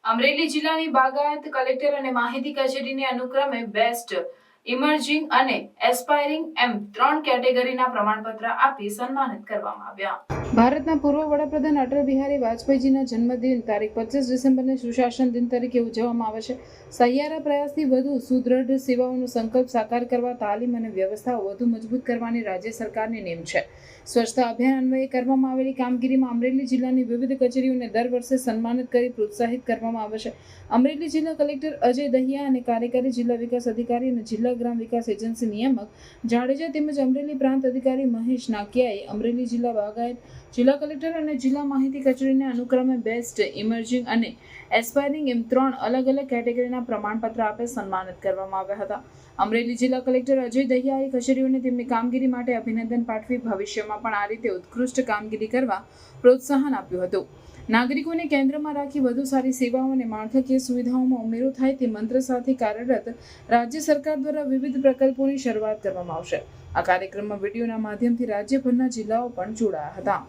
અમરેલી જિલ્લાની બાગાયત કલેક્ટર અને માહિતી કચેરીને અનુક્રમે બેસ્ટ ઇમર્જિંગ અને એસ્પાયરિંગ એમ 3 કેટેગરીના પ્રમાણપત્ર આપી સન્માનિત કરવામાં આવ્યા. ભારતના પૂર્વ વડાપ્રધાન અટલ બિહારી વાજપેયીજીના જન્મદિન તારીખ 25 ડિસેમ્બરને સુશાસન દિન તરીકે ઉજવવામાં આવે છે. સહિયારા પ્રયાસથી વધુ સુદૃઢ સેવાઓનો સંકલ્પ સાકાર કરવા તાલીમ અને વ્યવસ્થાઓ વધુ મજબૂત કરવાની રાજ્ય સરકારની નેમ છે. સ્વચ્છતા અભિયાન અન્વયે કરવામાં આવેલી કામગીરીમાં અમરેલી જિલ્લાની વિવિધ કચેરીઓને દર વર્ષે સન્માનિત કરી પ્રોત્સાહિત કરવામાં આવે છે. અમરેલી જિલ્લા કલેક્ટર અજય દહિયા અને કાર્યકારી જિલ્લા વિકાસ અધિકારી અને જિલ્લા ગ્રામ વિકાસ એજન્સી નિયામક જાડેજા તેમજ અમરેલી પ્રાંત અધિકારી મહેશ નાકિયાએ અમરેલી જિલ્લા બાગાયત જિલ્લા કલેક્ટર અને જિલ્લા માહિતી કચેરીને અનુક્રમે બેસ્ટ ઇમર્જિંગ અને એસ્પાયરિંગ એમ 3 અલગ અલગ કેટેગરીના પ્રમાણપત્ર આપી સન્માનિત કરવામાં આવ્યા હતા. અમરેલી જિલ્લા કલેક્ટર અજય દહિયાએ કચેરીઓને તેમની કામગીરી માટે અભિનંદન પાઠવી ભવિષ્યમાં પણ આ રીતે ઉત્કૃષ્ટ કામગીરી કરવા પ્રોત્સાહન આપ્યું હતું. નાગરિકોને કેન્દ્રમાં રાખી વધુ સારી સેવાઓ અને માળખાકીય સુવિધાઓમાં ઉમેરો થાય તે મંત્ર સાથે કાર્યરત રાજ્ય સરકાર દ્વારા વિવિધ પ્રકલ્પોની શરૂઆત કરવામાં આવશે. આ કાર્યક્રમમાં વિડીયોના માધ્યમથી રાજ્યભરના જિલ્લાઓ પણ જોડાયા હતા.